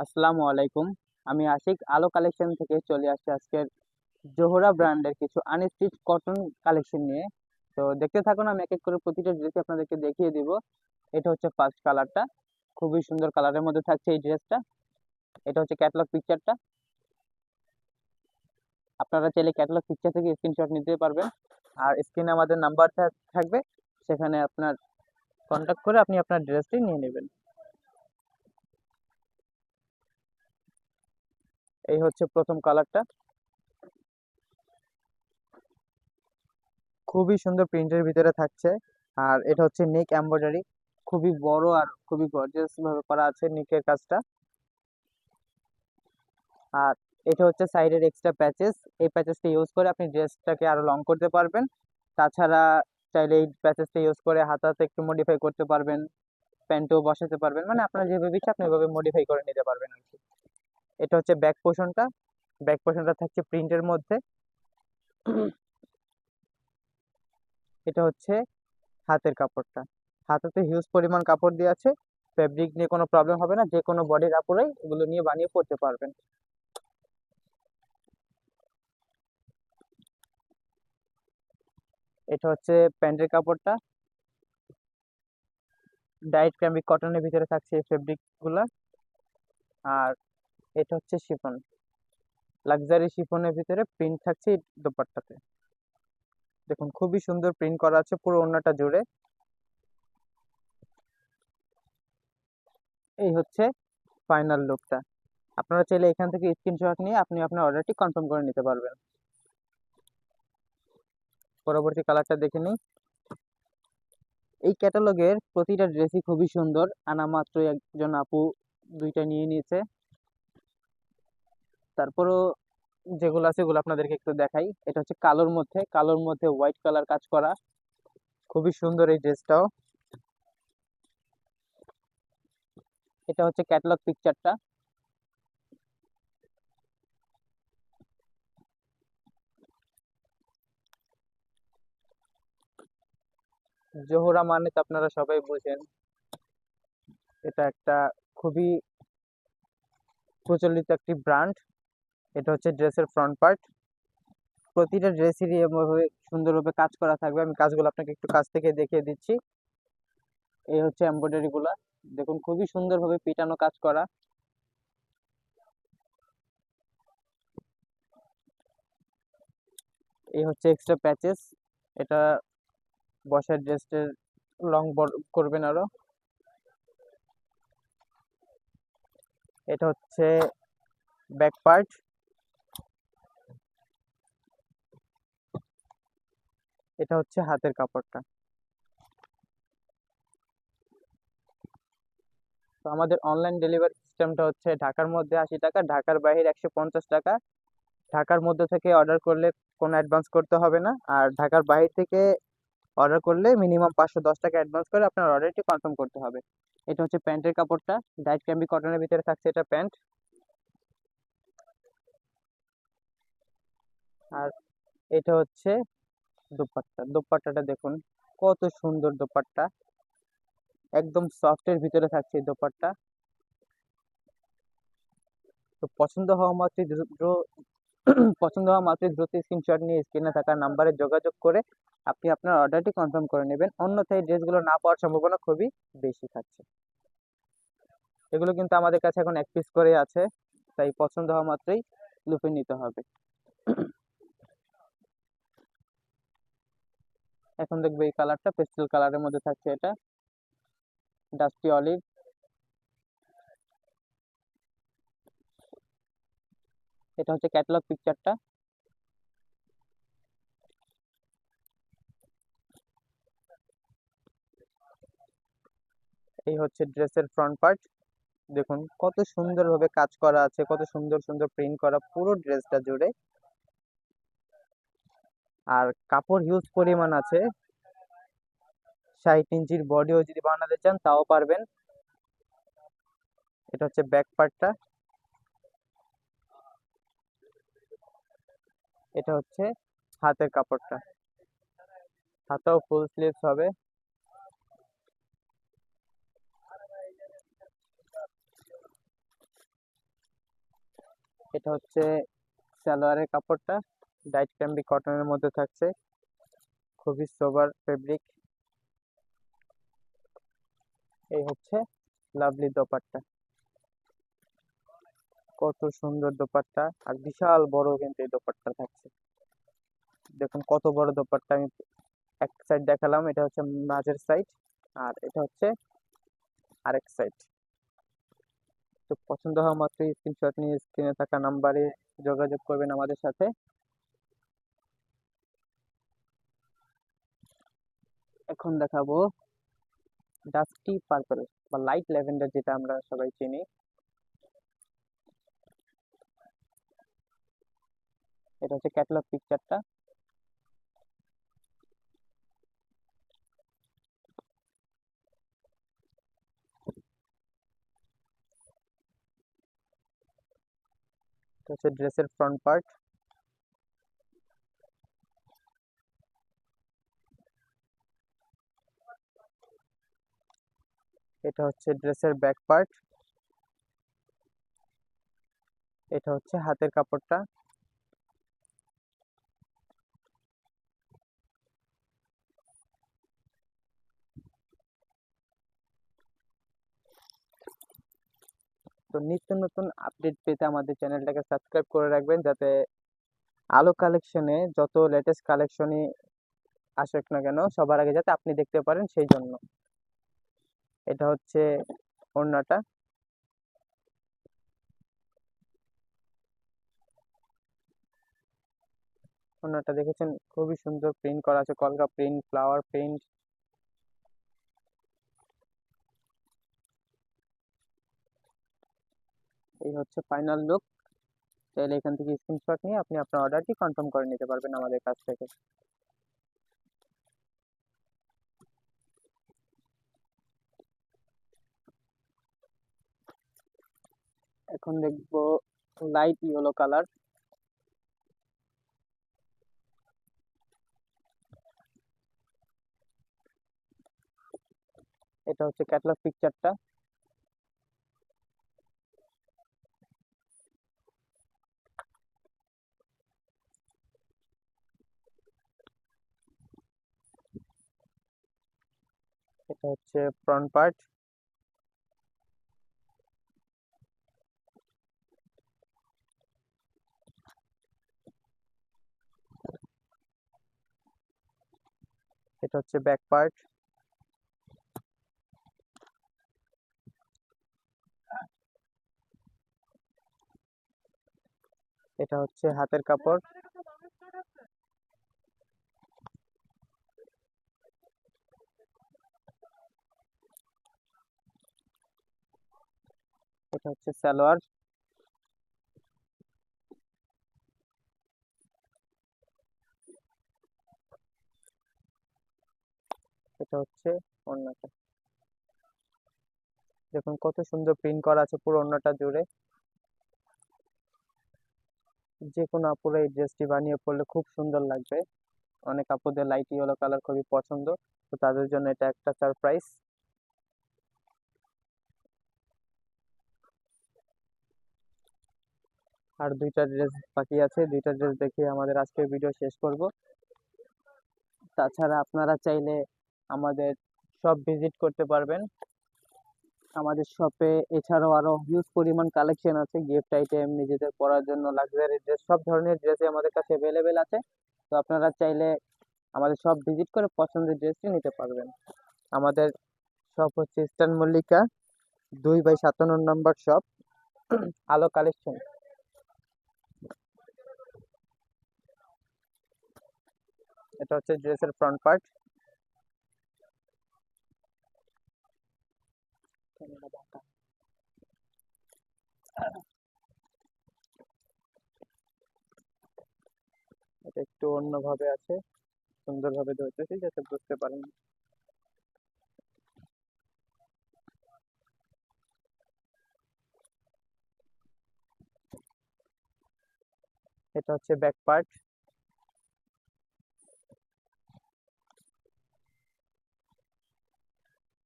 আসসালামু আলাইকুম। আমি আশিক আলো কালেকশন থেকে চলে আসছি আজকের জোহরা ব্র্যান্ডের কিছু আনস্টিচ কটন কালেকশন নিয়ে। তো দেখতে থাকুন, আমি এক এক করে প্রতিটা ড্রেস আপনাদেরকে দেখিয়ে দিব। এটা হচ্ছে ফার্স্ট কালারটা, খুবই সুন্দর কালারের মধ্যে থাকছে এই ড্রেসটা। এটা হচ্ছে ক্যাটালগ পিকচারটা। আপনারা চাইলে ক্যাটালগ পিকচার থেকে স্ক্রিনশট নিতে পারবেন, আর স্ক্রিনে আমাদের নাম্বার থাকবে, সেখানে আপনার কন্ট্যাক্ট করে আপনি আপনার ড্রেসটি নিয়ে নেবেন। এই হচ্ছে প্রথম কালারটা, খুবই সুন্দর প্রিন্টের ভিতরে থাকছে। আর এটা হচ্ছে নেক এমব্রয়ডারি, খুবই বড় আর খুবই গর্জিয়াস ভাবে করা আছে নেকের কাজটা। আর এটা হচ্ছে সাইডের এক্সট্রা প্যাচেস, এই প্যাচেসটা ইউজ করে আপনি ড্রেসটাকে আরো লং করতে পারবেন। তাছাড়া চাইলে এই প্যাচেসটা ইউজ করে হাতাতে একটু মডিফাই করতে পারবেন, প্যান্টও বসাতে পারবেন, মানে আপনার যেভাবে ইচ্ছা আপনি ওইভাবে মডিফাই করে নিতে পারবেন আর কি। এটা হচ্ছে ব্যাক পোর্শনটা, ব্যাক পোর্শনটা থাকছে প্রিন্টের মধ্যে। এটা হচ্ছে হাতের কাপড়টা, হাতাতে হিউজ পরিমাণ কাপড় দিয়ে আছে, ফেব্রিক নিয়ে কোনো প্রবলেম হবে না, যে কোনো বডির কাপড়েই এগুলো নিয়ে বানিয়ে পরতে পারবেন। এটা হচ্ছে প্যান্টের কাপড়টা, ডাইট ক্যামিক কটনের ভিতরে থাকছে এই ফেব্রিক গুলা। আর এটা হচ্ছে শিফন, লাক্সারি শিফনের ভিতরে প্রিন্ট থাকছে এই দোপাট্টাতে। দেখুন খুবই সুন্দর প্রিন্ট করা আছে পুরো ওড়নাটা জুড়ে। এই হচ্ছে ফাইনাল লুকটা। আপনারা চাইলে এখান থেকে স্ক্রিনশট নিয়ে আপনি আপনার অর্ডারটি কনফার্ম করে নিতে পারবেন। পরবর্তী কালারটা দেখে নিই। এই ক্যাটালগের প্রতিটা ড্রেসই খুবই সুন্দর, আনা মাত্রই একজন আপু দুইটা নিয়ে নিয়েছে। তারপরও যেগুলো আছে সেগুলো আপনাদেরকে একটু দেখাই। এটা হচ্ছে কালোর মধ্যে, কালোর মধ্যে হোয়াইট কালার কাজ করা, খুবই সুন্দর এই ড্রেসটাও। এটা হচ্ছে ক্যাটালগ পিকচারটা। জোহরা মানে তো আপনারা সবাই বোঝেন, এটা একটা খুবই প্রচলিত একটি ব্র্যান্ড। এটা হচ্ছে ড্রেসের ফ্রন্ট পার্ট, প্রতিটা ড্রেসেরই এভাবে সুন্দরভাবে কাজ করা থাকবে। আমি কাজগুলো আপনাকে একটু কাছ থেকে দেখিয়ে দিচ্ছি। এই হচ্ছে এমব্রয়ডারি গুলা, দেখুন খুবই সুন্দরভাবে পিটানো কাজ করা। এই হচ্ছে এক্সট্রা প্যাচেস, এটা বসার ড্রেসের লং করবেন আরো। এটা হচ্ছে ব্যাক পার্ট, এটা হচ্ছে হাতের কাপড়টা। তো আমাদের অনলাইন ডেলিভারি সিস্টেমটা হচ্ছে ঢাকার মধ্যে 80 টাকা, ঢাকার বাইরে 150 টাকা। ঢাকার মধ্যে থেকে অর্ডার করলে কোনো অ্যাডভান্স করতে হবে না, আর ঢাকার বাইরে থেকে অর্ডার করলে মিনিমাম 510 টাকা অ্যাডভান্স করে আপনার অর্ডারটি কনফার্ম করতে হবে। এটা হচ্ছে প্যান্টের কাপড়টা, ডাইট ক্যাম্বি কটনের ভিতরে থাকছে এটা প্যান্ট। আর এটা হচ্ছে দোপাট্টা, দোপাট্টাটা দেখুন কত সুন্দর দোপাট্টা, একদম সফটের ভিতরে থাকছে এই দোপাট্টা। তো পছন্দ হওয়া মাত্রই দ্রুত পছন্দ হওয়া মাত্রই দ্রুত স্ক্রিনশট নিয়ে স্ক্রিনে থাকা নাম্বারে যোগাযোগ করে আপনি আপনার অর্ডারটি কনফার্ম করে নেবেন, অন্যথায় ড্রেসগুলো না পাওয়ার সম্ভাবনা খুবই বেশি থাকছে। এগুলো কিন্তু আমাদের কাছে এখন এক পিস করে আছে, তাই পছন্দ হওয়া মাত্রই লুফে নিতে হবে। এখন দেখবে এই কালারটা পেস্টেল কালারের মধ্যে থাকছে, এটা ডাস্টি অলিভ। এটা হচ্ছে ক্যাটালগ পিকচারটা। এই হচ্ছে ড্রেসের ফ্রন্ট পার্ট, দেখুন কত সুন্দরভাবে কাজ করা আছে, কত সুন্দর সুন্দর প্রিন্ট করা পুরো ড্রেসটা জুড়ে। আর কাপড় হিউজ পরিমাণ আছে, 60 ইঞ্চির বডিও যদি বানাতে চান তাও পারবেন। এটা হচ্ছে ব্যাক পার্টটা, এটা হচ্ছে হাতের কাপড়টা, হাতেও ফুল স্লিভস হবে। এটা হচ্ছে সালোয়ারের কাপড়টা, ডাইট ক্যাম্বি কটনের মধ্যে থাকছে, খুবই সোবার ফেব্রিক। এই হচ্ছে লাভলি দোপাট্টা, কত সুন্দর দোপাট্টা, আর বিশাল বড় কিন্তু এই দোপাট্টা থাকছে। দেখুন কত বড় দোপাট্টা, আমি এক সাইড দেখালাম, এটা হচ্ছে মাঝের সাইড, আর এটা হচ্ছে আরেক সাইড। তো পছন্দ হওয়া মাত্রই স্ক্রিনশট নিয়ে স্ক্রিনে থাকা নাম্বারে যোগাযোগ করবেন আমাদের সাথে। এখন দেখাবো ডাস্টি পার্পল বা লাইট ল্যাভেন্ডার, যেটা আমরা সবাই চিনি। এটা হচ্ছে ক্যাটালগ পিকচারটা। এটা হচ্ছে ড্রেসের ফ্রন্ট পার্ট। এটা হচ্ছে ড্রেসের ব্যাক পার্ট। এটা হচ্ছে হাতের কাপড়টা। তো নিত্য নতুন আপডেট পেতে আমাদের চ্যানেলটাকে সাবস্ক্রাইব করে রাখবেন, যাতে আলো কালেকশনে যত লেটেস্ট কালেকশনই আসুক না কেন সবার আগে যাতে আপনি দেখতে পারেন, সেই জন্য। এটা হচ্ছে ওড়নাটা। ওড়নাটা দেখেছেন, খুবই সুন্দর প্রিন্ট করা আছে, কলকা প্রিন্ট, ফ্লাওয়ার প্রিন্ট। এই হচ্ছে ফাইনাল লুক। চাইলে এখান থেকে স্ক্রিনশট নিয়ে আপনি আপনার অর্ডারটি কনফার্ম করে নিতে পারবেন আমাদের কাছ থেকে। এখন দেখবো লাইট ইয়েলো কালার। এটা হচ্ছে ক্যাটালগ পিকচারটা। এটা হচ্ছে ফ্রন্ট পার্ট। এটা হচ্ছে ব্যাক পার্ট। এটা হচ্ছে হাতের কাপড়। এটা হচ্ছে সালোয়ার। এটা হচ্ছে ওড়নাটা। দেখুন কত সুন্দর প্রিন্ট করা আছে পুরো ওড়নাটা জুড়ে। যে কোনো আপুরা এই ড্রেসটি বানিয়ে পরলে খুব সুন্দর লাগবে। অনেক আপুদের লাইট ইয়েলো কালার খুবই পছন্দ, তো তাদের জন্য এটা একটা সারপ্রাইজ। আর দুইটা ড্রেস বাকি আছে, দুইটা ড্রেস দেখে আমাদের আজকের ভিডিও শেষ করব। তাছাড়া আপনারা চাইলে আমাদের শপ ভিজিট করতে পারবেন। আমাদের শপে এছাড়াও আরো হিউজ পরিমাণ কালেকশন আছে, গিফট আইটেম, নিজেদের পরার জন্য লাক্সারি ড্রেস, সব ধরনের ড্রেসই আমাদের কাছে অ্যাভেলেবেল আছে। তো আপনারা চাইলে আমাদের শপ ভিজিট করে পছন্দের ড্রেসটি নিতে পারবেন। আমাদের শপ হচ্ছে ইস্টার্ন মল্লিকা 2/57 নম্বর শপ, আলো কালেকশন। এটা হচ্ছে ড্রেসের ফ্রন্ট পার্ট। এটা একটু অন্যভাবে আছে, সুন্দরভাবে ধরতেছি যাতে বুঝতে পারেন। এটা হচ্ছে ব্যাক পার্ট।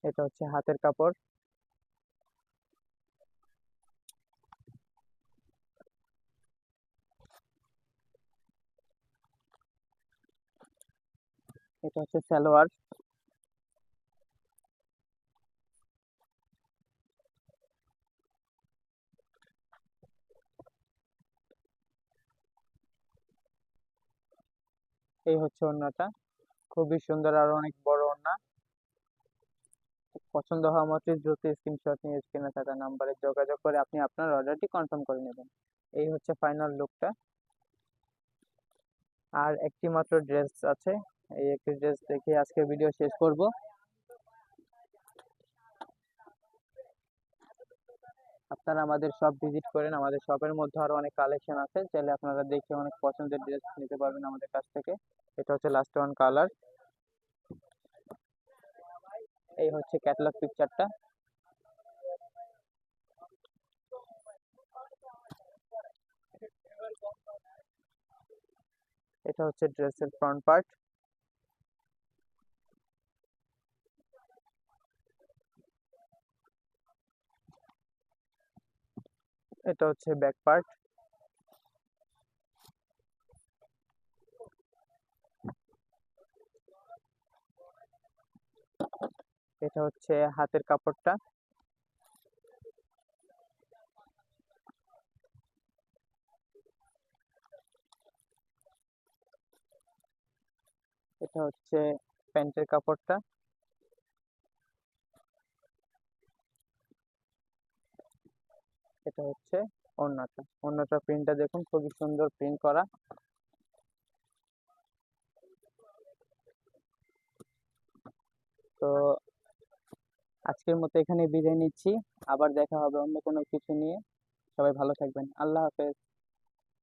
এটা হচ্ছে হাতের কাপড়। এটা হচ্ছে সালোয়ার। এই হচ্ছে ওড়নাটা, খুবই সুন্দর আর অনেক বড় ওড়না। পছন্দ হওয়া মাত্রই দ্রুত স্ক্রিনশট নিয়ে স্ক্রিনে থাকা নাম্বারে যোগাযোগ করে আপনি আপনার অর্ডারটি কনফার্ম করে নেবেন। এই হচ্ছে ফাইনাল লুকটা। আর একটি মাত্র ড্রেস আছে, এই একটি ড্রেস দেখে আজকে ভিডিও শেষ করব। আপনারা আমাদের শপ ভিজিট করেন, আমাদের শপের মধ্যে আরো অনেক কালেকশন আছে, চাইলে আপনারা দেখে অনেক পছন্দের ড্রেস নিতে পারবেন আমাদের কাছ থেকে। এটা হচ্ছে লাস্ট ওয়ান কালার। এই হচ্ছে ক্যাটালগ পিকচারটা। এটা হচ্ছে ড্রেসের ফ্রন্ট পার্ট। এটা হচ্ছে ব্যাক পার্ট। এটা হচ্ছে হাতের কাপড়টা। এটা হচ্ছে প্যান্টের কাপড়টা। এটা হচ্ছে ওড়নাটা। ওড়নাটার প্রিন্টটা দেখুন, খুবই সুন্দর প্রিন্ট করা। তো আজকের মতো এখানে বিদায় নিচ্ছি, আবার দেখা হবে অন্য কোনো কিছু নিয়ে। সবাই ভালো থাকবেন, আল্লাহ হাফেজ।